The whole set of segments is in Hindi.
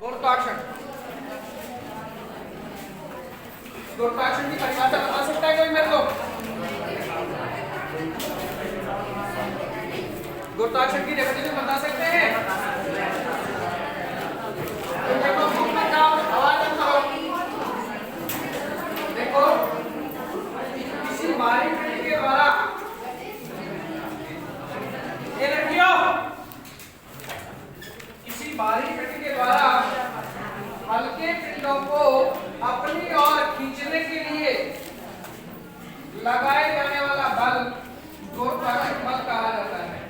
गुरुत्वाकर्षण गुरुत्वाकर्षण की परिभाषा बता सकता है कोई मेरे को? गुरुत्वाकर्षण की डेफिनेशन बता सकते हैं? देखो बुक में क्या आवाज करो। देखो किसी भारी पिंड के द्वारा ये रखियो किसी भारी पिंड के द्वारा हल्के पिंडों को अपनी ओर खींचने के लिए लगाए जाने वाला बल गुरुत्वाकर्षण बल कहा जाता है।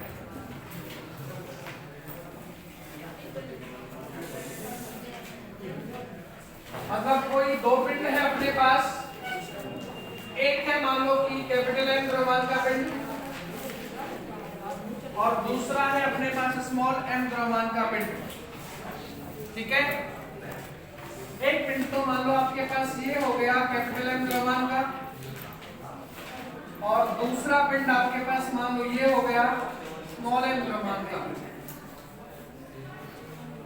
मतलब कोई दो पिंड है अपने पास, एक है मान लो कि कैपिटल एम द्रव्यमान का पिंड और दूसरा है अपने पास स्मॉल एम द्रव्यमान का पिंड। ठीक है, एक पिंड तो मान लो आपके पास ये हो गया कैपिटल एम द्रव्यमान का और दूसरा पिंड आपके पास मान लो ये हो गया स्मॉल एम द्रव्यमान का।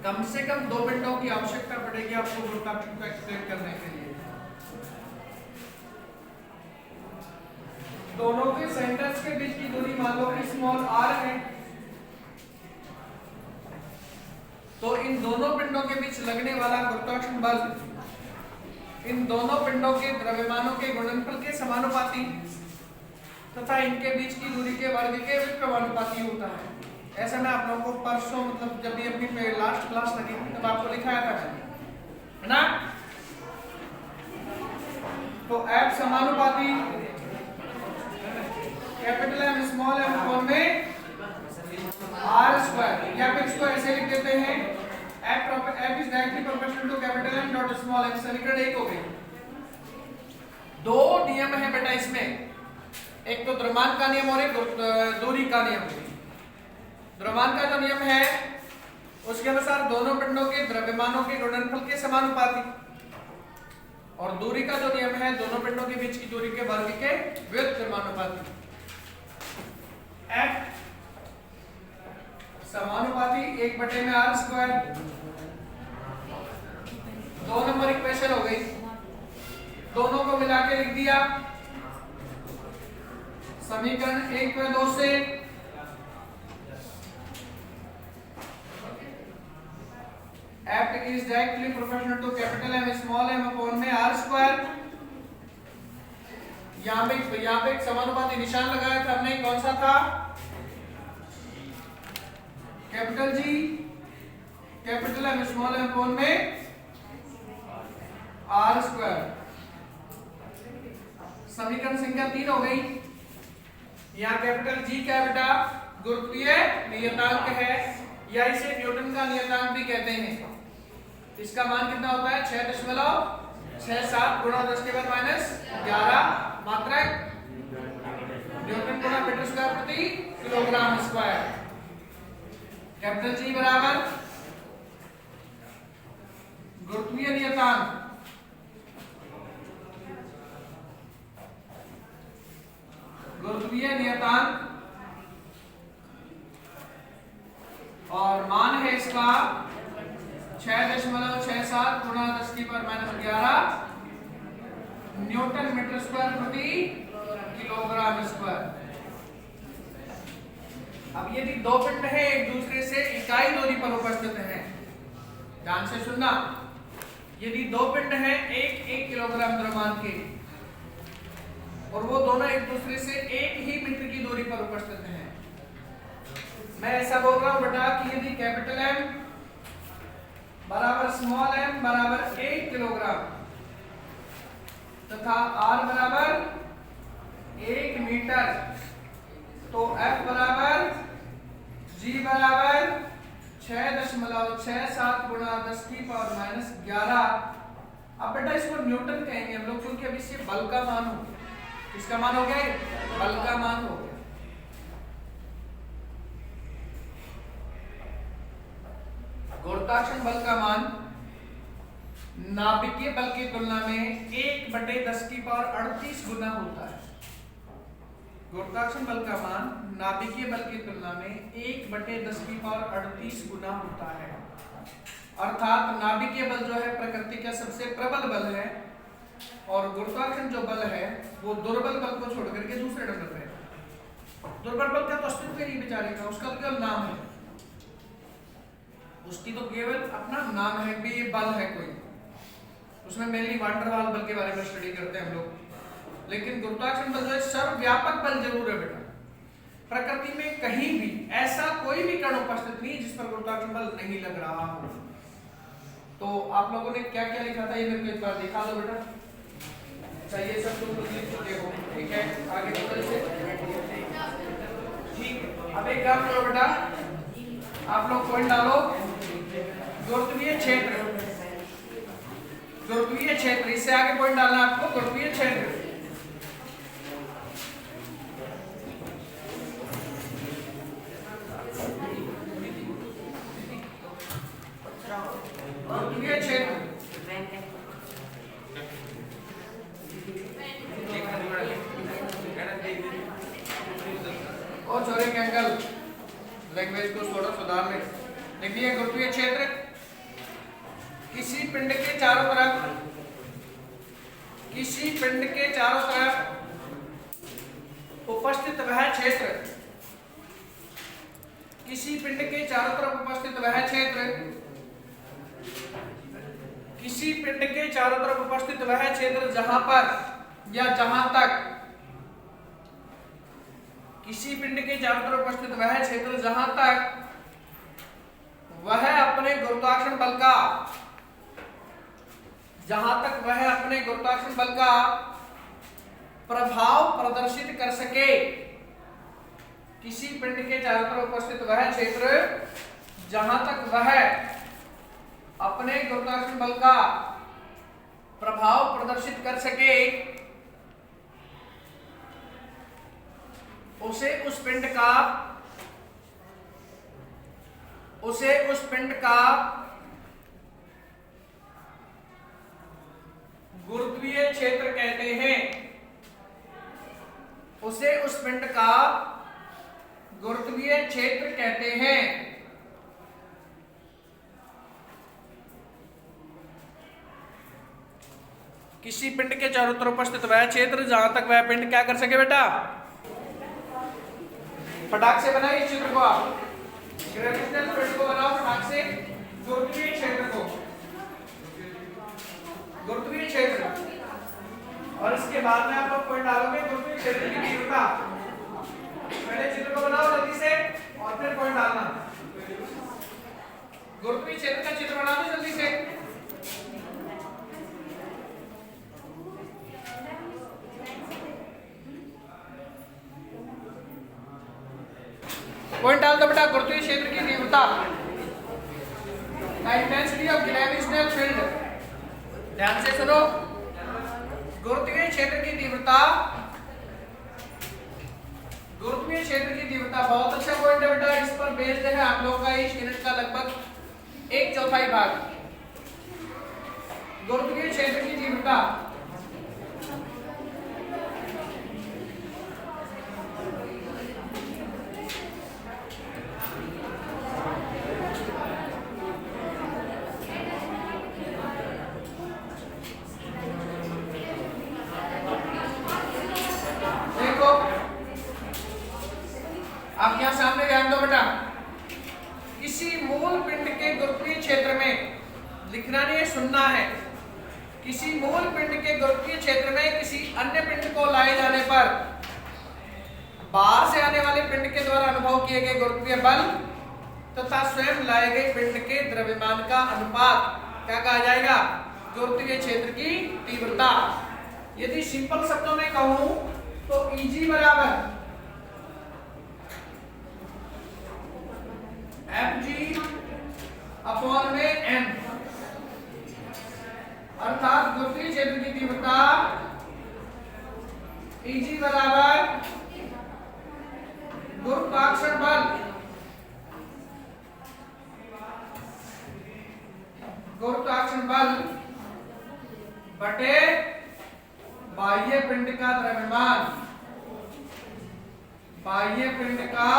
कम से कम दो पिंडों की आवश्यकता पड़ेगी आपको गुरुत्वाकर्षण को एक्सप्लेन करने के लिए। दोनों के सेंटर्स के बीच की दूरी मान लो कि स्मॉल r है, तो इन दोनों पिंडों के बीच लगने वाला गुरुत्वाकर्षण बल इन दोनों पिंडों के द्रव्यमानों के गुणनफल के समानुपाती तथा इनके बीच की दूरी के वर्ग के व्युत्क्रमानुपाती होता है। ऐसा मैं आप लोगों को परसों मतलब जब भी अपनी लास्ट क्लास लगी थी तब आपको लिखाया था, है ना? तो F समानुपाती कैपिटल एम स्मॉल एम फॉर्म में आर स्क्वायर, या फिर इसको ऐसे लिख देते हैं F is directly proportional to capital M dot small M. समीकरण 1 हो गई। दो नियम है बेटा इसमें, एक तो द्रव्यमान का नियम और एक दूरी का नियम। द्रव्यमान का जो नियम है उसके अनुसार दोनों पिंडों के द्रव्यमानों के गुणनफल के समानुपाती और दूरी का जो नियम है दोनों पिंडों के बीच की दूरी के वर्ग के व्युत्क्रमानुपाती। F समानुपाती 1/r²। दो नंबर इक्वेशन हो गई, दोनों को मिला के लिख दिया समीकरण 1 व 2 से। F is directly proportional to capital M small m upon में r²। यहाँ पे एक समानुपाती निशान लगाया था हमने, कौन सा था? Capital G capital M small m upon में r²। समीकरण संख्या 3 हो गई। यहाँ कैपिटल G क्या बेटा? गुरुत्वीय नियतांक है या इसे न्यूटन का नियतांक भी कहते हैं। इसका मान कितना होता है? 6.67 गुणा 10⁻⁻11 मात्रक न्यूटन गुणा मीटर स्क्वायर प्रति किलोग्राम स्क्वायर। कैपिटल जी बराबर गुरुत्वीय नियतांक और मान है इसका 6.67 गुणा 10⁻⁻11 न्यूटन मीटर स्क्वायर प्रति किलोग्राम स्क्वायर। अब यदि दो पिंड है एक दूसरे से इकाई दूरी पर उपस्थित हैं, ध्यान से सुनना, यदि दो पिंड है एक किलोग्राम द्रव्यमान के और वो दोनों एक दूसरे से 1 ही मीटर की दूरी पर उपस्थित हैं, मैं ऐसा बोल रहा हूं बेटा कि यदि कैपिटल M बराबर स्मॉल m बराबर 1 किलोग्राम तथा r बराबर 1 मीटर, तो F बराबर G बराबर 6.67 गुणा 10⁻⁻11। अब बेटा इसको न्यूटन कहेंगे हम लोग, क्योंकि अभी से बल का मान हो गया। किसका मान हो गया? बल का मान हो गया। गुरुत्वाकर्षण बल का मान नाभिकीय बल की तुलना में 1/10⁻38 गुना होता है। गुरुत्वाकर्षण बल का मान नाभिकीय बल की तुलना में 1/10⁻38 गुना होता है। अर्थात नाभिकीय बल जो है प्रकृति का सबसे प्रबल बल है और गुरुत्वाकर्षण जो बल है वो दुर्बल बल को छोड़ करके दूसरे नंबर पे है। दुर्बल बल का तो अस्तित्व नहीं बेचारे का, उसका तो केवल नाम है, उसकी तो केवल अपना नाम है कि ये बल है कोई, उसमें मेनली वांडरवाल बल के बारे में स्टडी करते हैं हम लोग। लेकिन गुरुत्वाकर्षण बल जो है सर्वव्यापक बल जरूर है बेटा, प्रकृति में कहीं भी ऐसा कोई भी कण उपस्थित नहीं जिस पर गुरुत्वाकर्षण बल नहीं लग रहा हो। तो आप लोगों ने क्या क्या लिखा था ये मेरे को एक बार दिखा दो बेटा। अच्छा ये सब तुम लोग लिख चुके हो, ठीक है, आगे बढ़ते हैं। ठीक है, अब एक काम करो बेटा, आप लोग पॉइंट डालो गुरुत्वीय क्षेत्र, गुरुत्वीय क्षेत्र, इससे आगे पॉइंट डालना आपको गुरुत्वीय क्षेत्र। गुरुत्वीय क्षेत्र और चौरिक एंगल लैंग्वेज को थोड़ा सुधार ले। देखिए गुरुत्वीय क्षेत्र किसी पिंड के चारों तरफ, किसी पिंड के चारों तरफ उपस्थित वह क्षेत्र, किसी पिंड के चारों तरफ उपस्थित वह क्षेत्र, किसी पिंड के चारों तरफ उपस्थित वह क्षेत्र जहां पर या जहां तक, किसी पिंड के चारों तरफ उपस्थित वह क्षेत्र जहां तक वह अपने गुरुत्वाकर्षण बल का, जहां तक वह अपने गुरुत्वाकर्षण बल का प्रभाव प्रदर्शित कर सके, किसी पिंड के चारों तरफ उपस्थित वह क्षेत्र जहां तक वह अपने गुरुत्वाकर्षण बल का प्रभाव प्रदर्शित कर सके, उसे उस पिंड का गुरुत्वीय क्षेत्र कहते हैं, उसे उस पिंड का गुरुत्वीय क्षेत्र कहते हैं। किसी पिंड के चारों तरफ उपस्थित वह क्षेत्र जहां तक वह पिंड क्या कर सके बेटा, फटाक से बनाइए इस चित्र को, आप ग्रेविटेशनल फील्ड को बनाओ फटाक से, गुरुत्वीय क्षेत्र को, गुरुत्वीय क्षेत्र, और इसके बाद में आप लोग पॉइंट डालोगे गुरुत्वीय क्षेत्र की तीव्रता। पहले चित्र को बनाओ जल्दी से और फिर पॉइंट डालना। गुरुत्वीय क्षेत्र का चित्र बना दो जल्दी से। पॉइंट डाल दो बेटा, गुरुत्वीय क्षेत्र की तीव्रता, इंटेंसिटी ऑफ ग्रेविटेशनल फील्ड। ध्यान से सुनो, गुरुत्वीय क्षेत्र की तीव्रता, गुरुत्वीय क्षेत्र की तीव्रता बहुत अच्छा पॉइंट है बेटा, इस पर बेस्ड है आप लोगों का इस यूनिट का लगभग 1/4 भाग। गुरुत्वीय क्षेत्र की तीव्रता आप यहां सामने ध्यान दो बेटा, किसी मूल पिंड के गुरुत्वीय क्षेत्र में, लिखना नहीं है सुनना है, किसी मूल पिंड के गुरुत्वीय क्षेत्र में किसी अन्य पिंड को लाए जाने पर बाहर से आने वाले पिंड के द्वारा अनुभव किए गए गुरुत्वीय बल तथा स्वयं लाए गए पिंड के द्रव्यमान का अनुपात क्या कहा जाएगा, गुरुत्वीय क्षेत्र की तीव्रता। यदि सिंपल शब्दों में कहूं तो Eg बराबर mg अपॉन में m, अर्थात गुरुत्वीय क्षेत्र की तीव्रता Eg बराबर गुरुत्वाकर्षण बल, गुरुत्वाकर्षण बल बटे बाह्य पिंड का द्रव्यमान, बाह्य पिंड का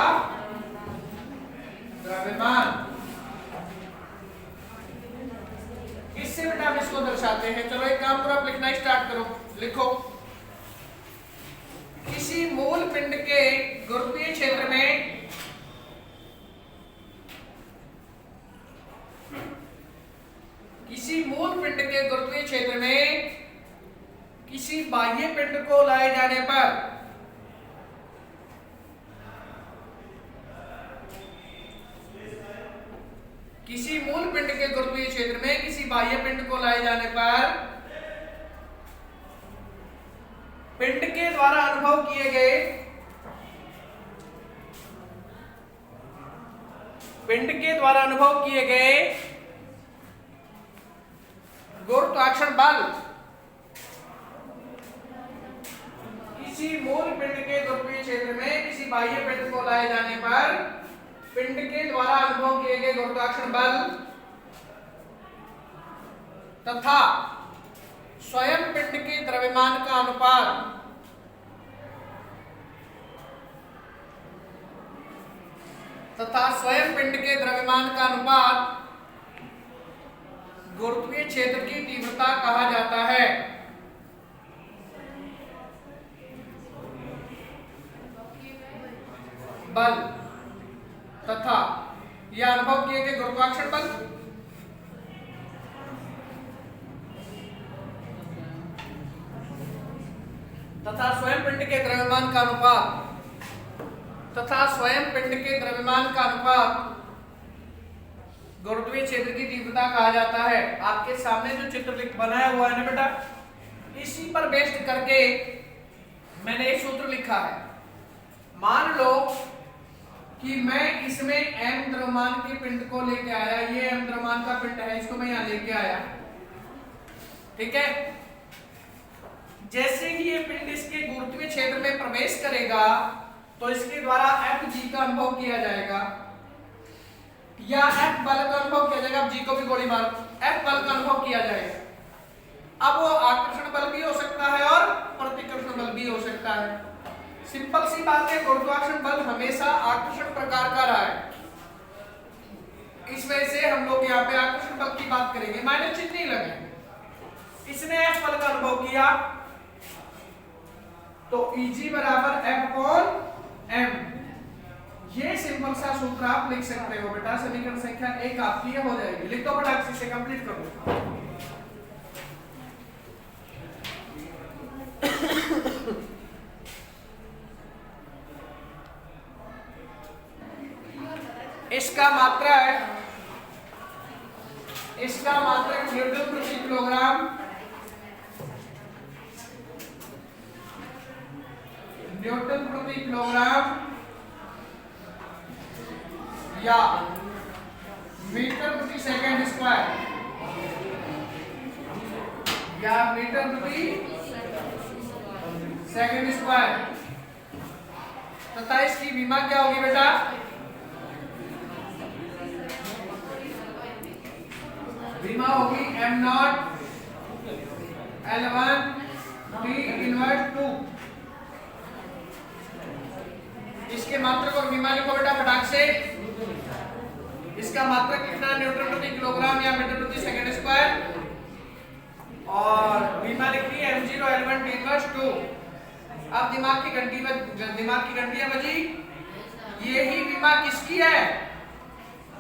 द्रव्यमान। इससे बेटा हम इसको दर्शाते हैं। चलो एक काम करो, आप लिखना स्टार्ट करो। लिखो, किसी मूल पिंड के गुरुत्वीय क्षेत्र में किसी मूल पिंड के गुरुत्वीय क्षेत्र में किसी बाह्य पिंड को लाए जाने पर किसी मूल पिंड के गुरुत्वीय क्षेत्र में किसी बाह्य पिंड को लाए जाने पर पिंड के द्वारा अनुभव किए गए गुरुत्वाकर्षण बल किसी मूल पिंड के गुरुत्वीय क्षेत्र में किसी बाह्य पिंड को लाए जाने पर पिंड के द्वारा अनुभव किए गए गुरुत्वाकर्षण बल तथा स्वयं पिंड के द्रव्यमान का अनुपात गुरुत्वीय क्षेत्र की तीव्रता कहा जाता है। बल तथा यह अनुभव किए गए गुरुत्वाकर्षण बल तथा स्वयं पिंड के द्रव्यमान का अनुपात गुरुत्वीय क्षेत्र की तीव्रता कहा जाता है। आपके सामने जो चित्र बनाया हुआ है ना बेटा, इसी पर बेस्ड करके मैंने एक सूत्र लिखा है। मान लो कि मैं इसमें m द्रव्यमान के पिंड को लेके आया, ये m द्रव्यमान का पिंड है, इसको मैं यहां लेके आया, ठीक है। जैसे ही ये पिंड इसके गुरुत्वीय क्षेत्र में प्रवेश करेगा तो इसके द्वारा Fg का अनुभव किया जाएगा या F बल का अनुभव किया जाएगा। अब G को भी गोली मारो, F बल का अनुभव किया जाएगा। अब वो आकर्षण बल भी हो सकता है और प्रतिकर्षण बल भी हो सकता है। सिंपल सी बात है, गुरुत्वाकर्षण बल हमेशा आकर्षण प्रकार का रहा है। इस वजह से हम लोग यहाँ पे आकर्षण बल की बात करेंगे, माइनस चिन्ह नहीं लगे। इसने F बल का अनुभव किया तो Eg बराबर F/m। ये सिंपल सा सूत्र आप लिख सकते हो बेटा। समीकरण संख्या 1 आपकी ये हो जाएगी। लिख दो फटाक से कंप्लीट कर दो। इसका मात्रक न्यूटन प्रति किलोग्राम या मीटर प्रति सेकंड स्क्वायर तथा इसकी विमा क्या होगी बेटा? विमा होगी m0 L1 T इनवर्स 2। इसके मात्रक और विमा लिखो बेटा फटाक से। इसका मात्रक कितना? न्यूटन प्रति किलोग्राम या मीटर प्रति सेकंड स्क्वायर, और विमा लिखनी है m0 L1 T इनवर्स 2। अब दिमाग की घंटियां बजी। यही विमा किसकी है?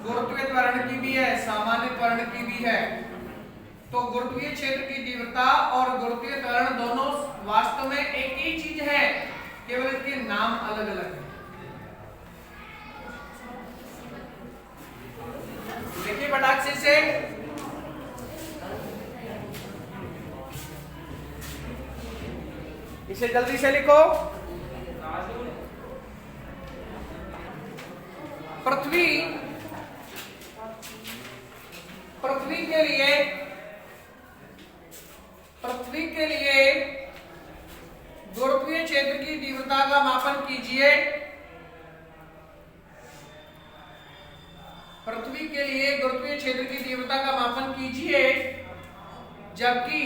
गुरुत्वीय त्वरण की भी है, सामान्य त्वरण की भी है। तो गुरुत्वीय क्षेत्र की तीव्रता और गुरुत्वीय त्वरण दोनों वास्तव में एक ही चीज है, केवल इनके नाम अलग अलग है। देखिए फटाक से इसे जल्दी से लिखो। पृथ्वी के लिए गुरुत्वीय क्षेत्र की तीव्रता का मापन कीजिए। पृथ्वी के लिए गुरुत्वीय क्षेत्र की तीव्रता का मापन कीजिए जबकि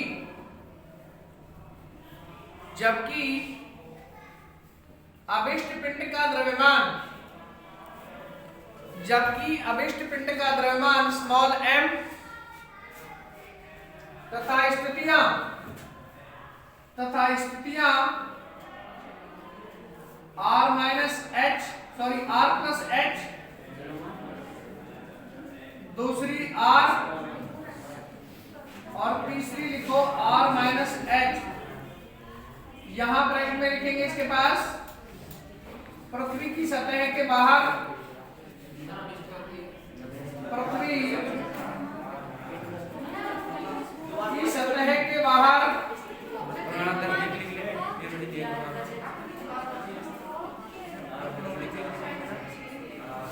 अभिष्ट पिंड का द्रव्यमान स्मॉल m तथा स्थितियां r प्लस h, दूसरी r और तीसरी लिखो r माइनस h। यहां ब्रैकेट में लिखेंगे इसके पास पृथ्वी की सतह के बाहर, पृथ्वी की सतह के बाहर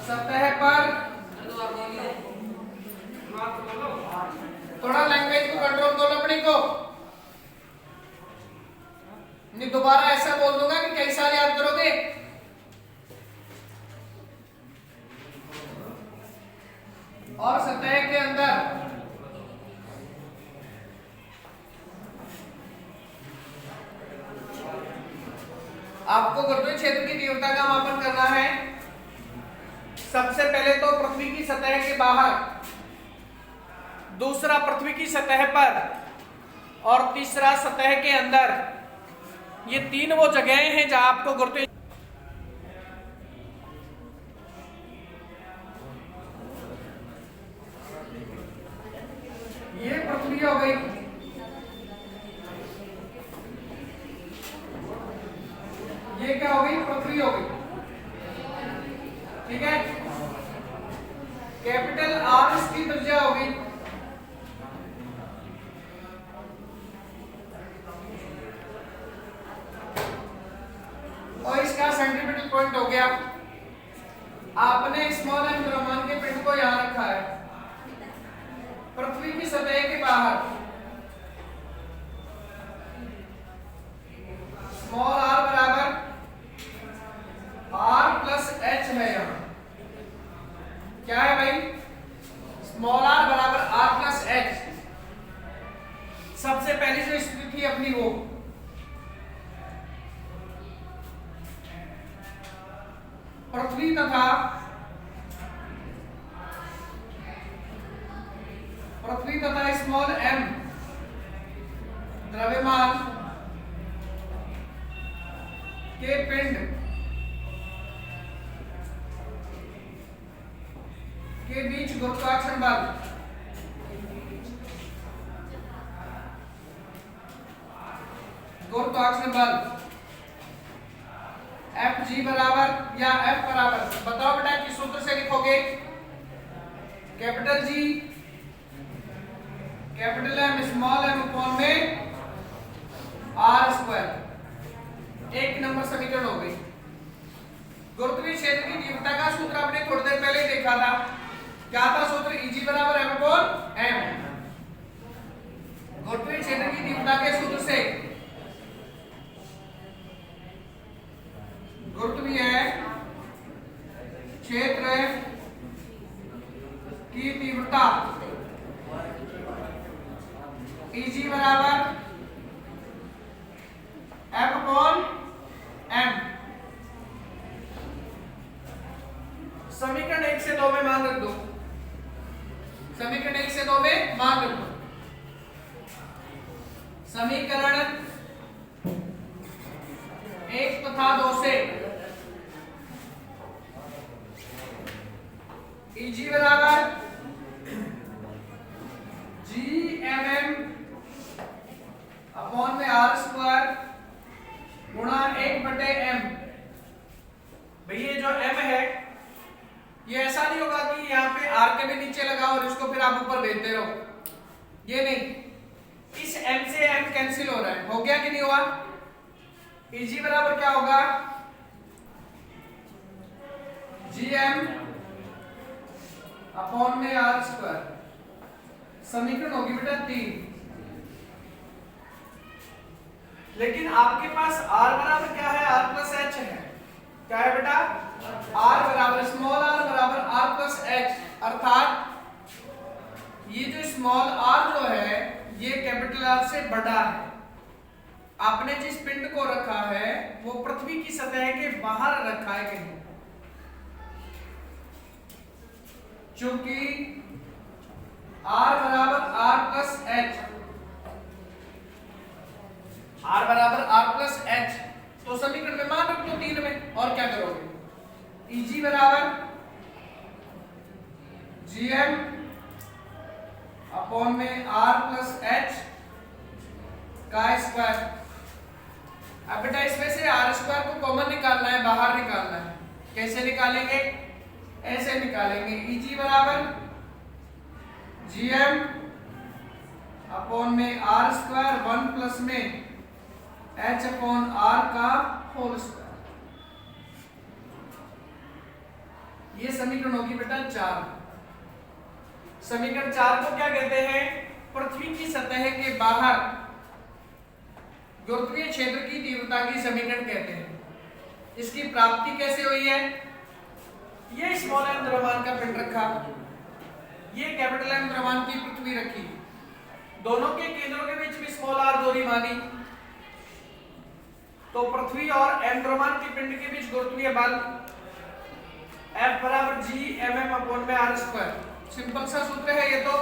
सतह पर, थोड़ा लैंग्वेज को कंट्रोल करो अपने को, नहीं दोबारा ऐसा बोल दूंगा कि कई साल याद करोगे। और सतह के अंदर आपको गुरुत्वीय क्षेत्र की तीव्रता का मापन करना है। सबसे पहले तो पृथ्वी की सतह के बाहर, दूसरा पृथ्वी की सतह पर और तीसरा सतह के अंदर। ये तीन वो जगहें हैं जहां आपको गुरुत्वीय, ये पृथ्वी हो गई, ये क्या हो गई, पृथ्वी हो गई, ठीक है। कैपिटल आर इसकी त्रिज्या हो गई, और इसका सेंटीमीटर पॉइंट हो गया। आपने स्मॉल एम द्रव्यमान के पिंड को यहां रखा है पृथ्वी की सतह के बाहर। स्मॉल आर बराबर आर प्लस एच है। यहां क्या है भाई, स्मॉल आर बराबर आर प्लस एच। सबसे पहली जो स्थिति थी अपनी वो पृथ्वी तथा स्मॉल एम द्रव्यमान के पिंड के बीच गुरुत्वाकर्षण बल एफ जी बराबर या एफ बराबर, बताओ बेटा किस सूत्र से लिखोगे। Capital G capital M small M upon में आर स्क्वायर। एक नंबर समीकरण हो गई। गुरुत्वीय क्षेत्र की तीव्रता का सूत्र आपने थोड़ी देर पहले देखा था। क्या था सूत्र, Eg बराबर m अपॉन m। गुरुत्वीय क्षेत्र की तीव्रता के सूत्र से गुरुत्वीय क्षेत्र की तीव्रता Eg बराबर F अपॉन m। समीकरण 1 से 2 में मान रख दो, समीकरण 1 से 2 में मान रख दो। समीकरण 1 तथा 2 से Eg बराबर Gmm अपॉन में आर स्क्वायर गुणा 1/m। भाई ये जो m है ये ऐसा नहीं होगा कि यहाँ पे आर के भी नीचे लगाओ और इसको फिर आप ऊपर भेजते रहो, ये नहीं। इस m से m कैंसिल हो रहा है, हो गया कि नहीं हुआ। Eg बराबर क्या होगा, Gm अपॉन में आर स्क्वायर। समीकरण होगी बेटा 3। लेकिन आपके पास r बराबर क्या है, r प्लस h है। क्या है बेटा, r बराबर स्मॉल r बराबर r प्लस h, अर्थात ये जो स्मॉल r जो है ये कैपिटल R से बड़ा है। आपने जिस पिंड को रखा है वो पृथ्वी की सतह के बाहर रखा है कहीं, चूंकि r बराबर r प्लस h r बराबर r प्लस h, तो समीकरण में मान रख दो 3 में, और क्या करोगे, Eg बराबर gm अपॉन में r प्लस h का स्क्वायर। अब बेटा इसमें से r स्क्वायर को कॉमन निकालना है, बाहर निकालना है। कैसे निकालेंगे, ऐसे निकालेंगे, Eg बराबर gm अपॉन में r स्क्वायर 1 प्लस में h अपॉन r का होल स्क्वायर। ये समीकरण होगी बेटा 4। समीकरण 4 को क्या कहते हैं, पृथ्वी की सतह के बाहर गुरुत्वीय क्षेत्र की तीव्रता की समीकरण कहते हैं। इसकी प्राप्ति कैसे हुई है, ये स्मॉल एम द्रव्यमान का पिंड रखा, ये कैपिटल एम द्रव्यमान की पृथ्वी रखी, दोनों के केंद्रों के बीच में स्मॉल आर दूरी मानी, तो पृथ्वी और एम द्रव्यमान के पिंड के बीच गुरुत्वीय बल F बराबर G mm अपॉन में r स्क्वायर। सिंपल सा सूत्र है, ये तो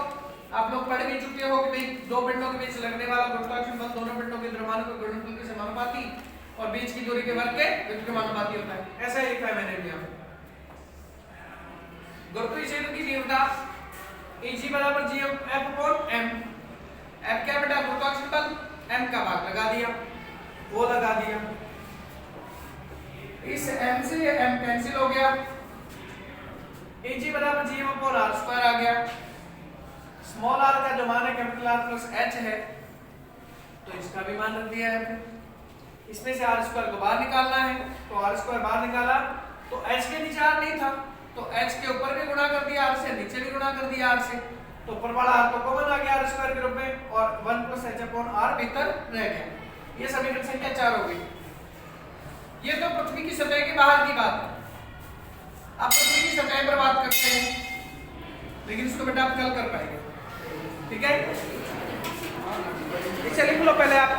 आप लोग पढ़ भी चुके हो कि भाई दो पिंडों के बीच लगने वाला गुरुत्वाकर्षण बल दोनों पिंडों के द्रव्यमान के गुणनफल के समानुपाती और बीच की दूरी के वर्ग के व्युत्क्रमानुपाती होता है। ऐसा ही लिखा है मैंने भी यहाँ। गुरुत्वीय क्षेत्र की तीव्रता Eg बराबर G F upon m। F क्या बेटा, गुरुत्वाकर्षण बल, m का भाग लगा दिया, वो लगा दिया, इस m से ये m कैंसिल हो गया, Eg बराबर G अपॉन r स्क्वायर आ गया। स्मॉल r का जो मान है कैपिटल R प्लस h है, तो इसका भी मान रख दिया है। इसमें से r स्क्वायर को बाहर निकालना है, तो r स्क्वायर बाहर निकाला, तो h के नीचे r नहीं था, तो h के ऊपर भी गुणा कर दिया r से, नीचे भी गुणा कर दिया r से, तो ऊपर वाला r तो कॉमन आ गया r स्क्वायर के रूप में, और 1 प्लस h अपॉन r भीतर रह गया। ये समीकरण संख्या 4 हो गई। ये तो पृथ्वी की सतह के बाहर की बात है। अब पृथ्वी की सतह पर बात करते हैं, लेकिन इसको बेटा आप कल कर पाएंगे, ठीक है। इसे लिख लो पहले आप।